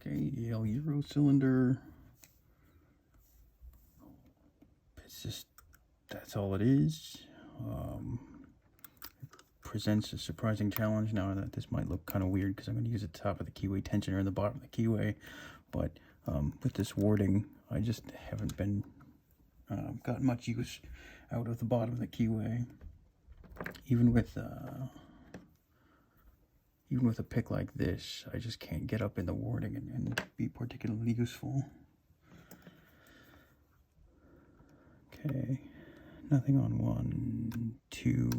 Okay, Yale Euro cylinder. It's just, that's all it is. Presents a surprising challenge. Now that this might look kind of weird because I'm going to use the top of the keyway tensioner and the bottom of the keyway, but with this warding, I just haven't been gotten much use out of the bottom of the keyway. Even with a pick like this, I just can't get up in the warding and be particularly useful. Okay, nothing on 1, 2,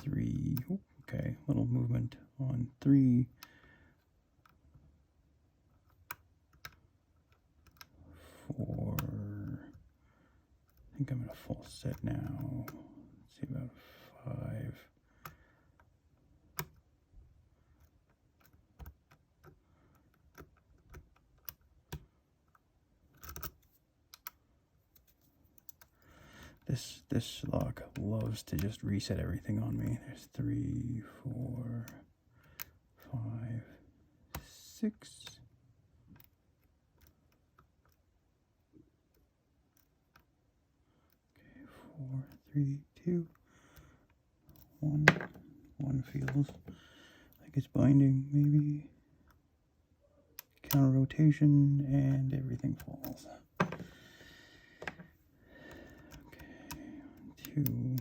3. Okay, little movement on 3, 4. I think I'm in a full set now. Let's see, about 5. This lock loves to just reset everything on me. There's 3, 4, 5, 6. Okay, 4, 3, 2, 1. 1 feels like it's binding, maybe. Counter rotation, and everything falls. 2, 3.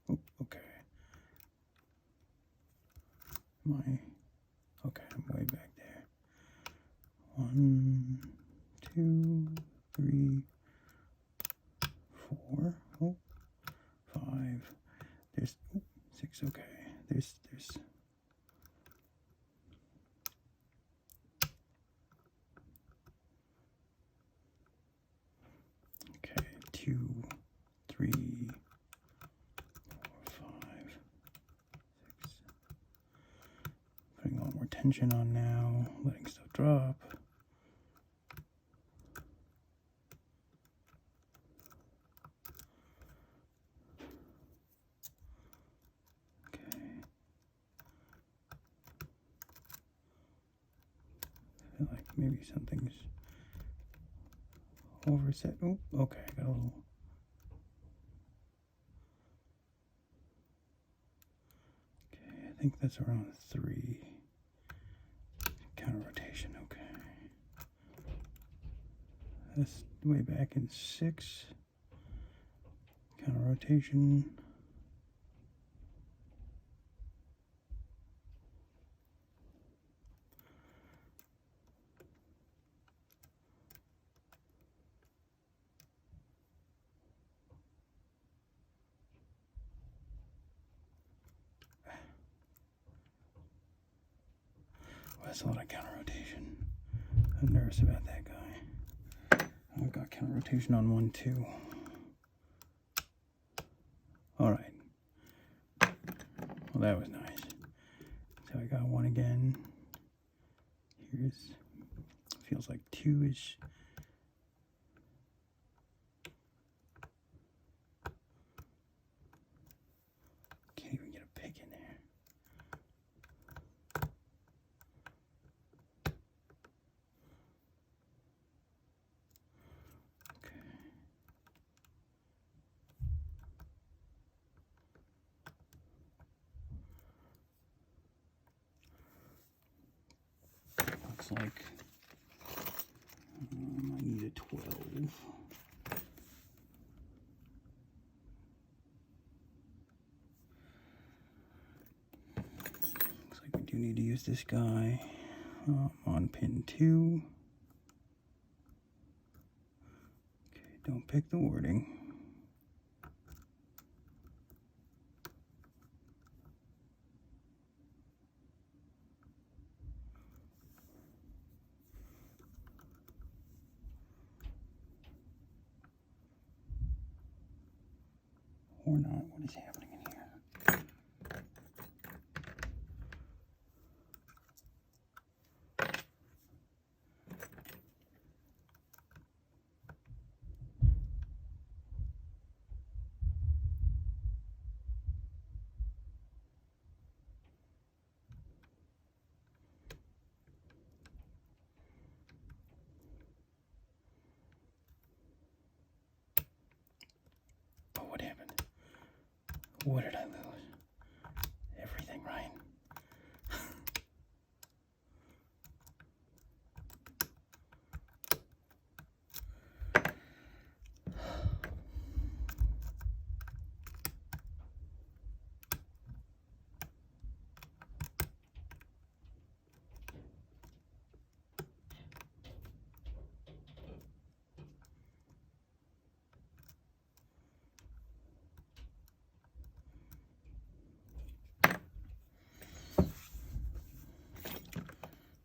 Oh, okay. Okay, I'm way back there. 1, 2, 3, 4. Oh, 5. There's 6. Okay, there's. Okay, 2, 3, 4, 5, 6. Putting a lot more tension on now, letting stuff drop. I feel like maybe something's overset. Oh, okay, I got a little. Okay, I think that's around 3. Counter rotation, okay. That's way back in 6. Counter rotation. That's a lot of counter rotation. I'm nervous about that guy. I've got counter rotation on 1 too. Alright. Well, that was nice. So I got 1 again. Here's, feels like 2-ish. Can't even get a pick in there. Looks like I need a 12. Looks like we do need to use this guy on pin 2. Okay, don't pick the wording. Or not. What is happening in here? What did I lose? Everything, right?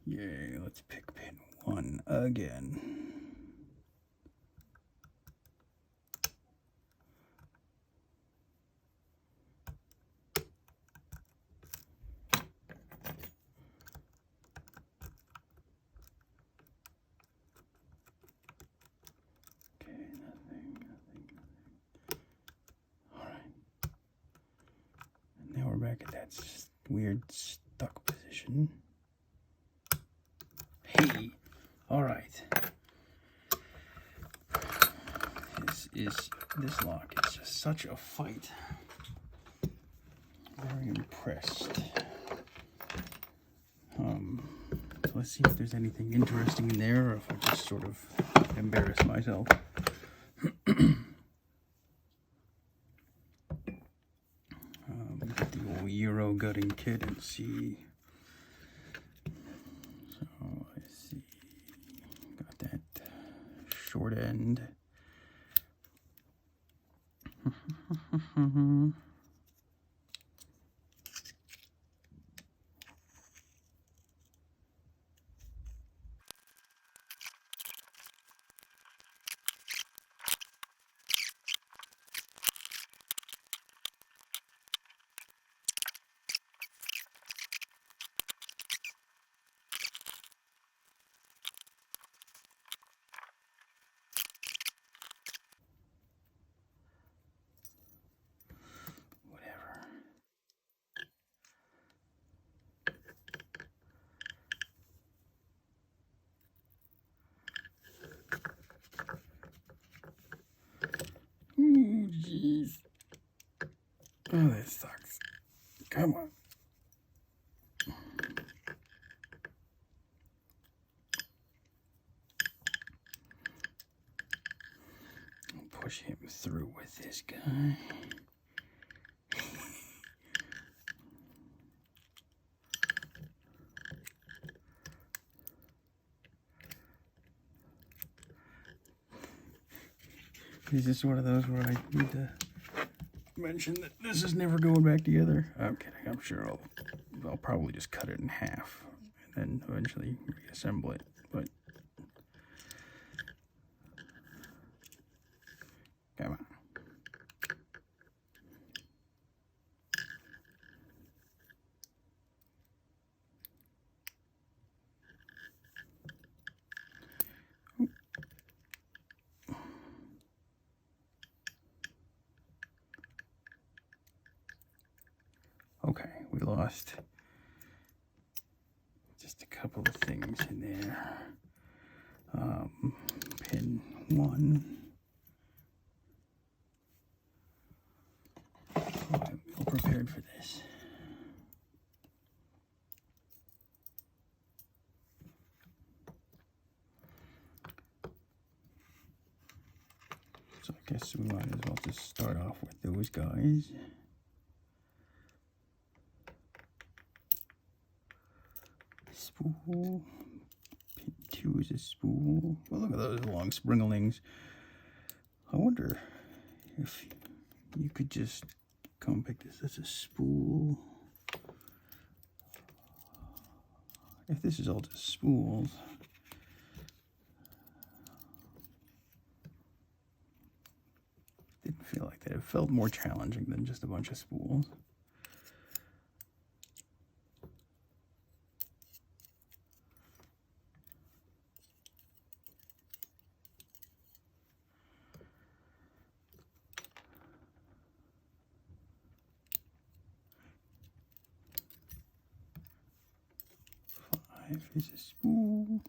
Yay, let's pick pin 1 again. Okay, nothing. Alright. And now we're back at that weird stuck position. Hey! Alright. This lock is just such a fight. Very impressed. So let's see if there's anything interesting in there, or if I just sort of embarrass myself. Get the old Euro gutting kit and see. So let's see. Got that short end. Ooh, jeez. Oh, that sucks. Come on. I'll push him through with this guy. Is this one of those where I need to mention that this is never going back together? I'm kidding. I'm sure I'll probably just cut it in half and then eventually reassemble it. But come on. Okay, we lost just a couple of things in there. Pin 1. I'm well prepared for this. So I guess we might as well just start off with those guys. Spool. Pin 2 is a spool. Well, look at those long springlings. I wonder if you could just come pick this as a spool. If this is all just spools, didn't feel like that. It felt more challenging than just a bunch of spools. Is a spool.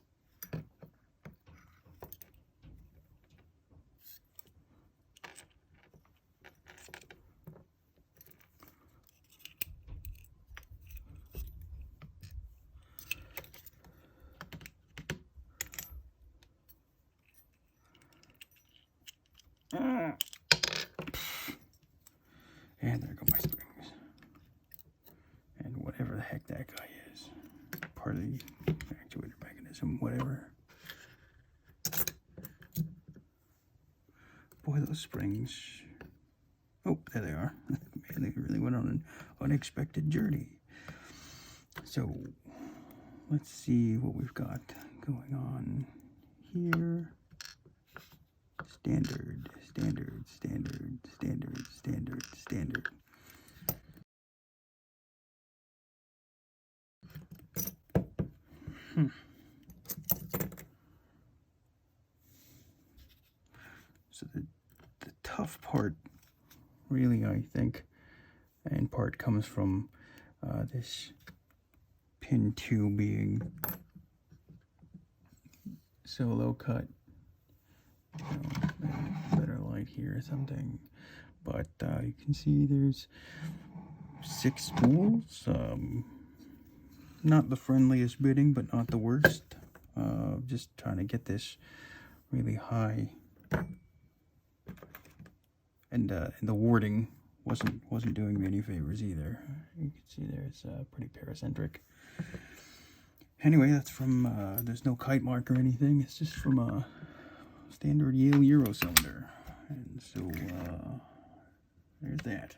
And there go my springs. And whatever the heck that guy is. Part of the actuator mechanism, whatever. Boy, those springs. Oh, there they are. Man, they really went on an unexpected journey. So, let's see what we've got going on here. Standard, standard, standard, standard, standard, standard. So the tough part, really, I think, in part comes from this pin 2 being solo cut. Better light here or something. But you can see there's 6 spools. Not the friendliest bidding, but not the worst. Just trying to get this really high. And the warding wasn't doing me any favors either. You can see there it's pretty paracentric. Anyway, that's from, there's no kite mark or anything. It's just from a standard Yale Euro cylinder. And so, there's that.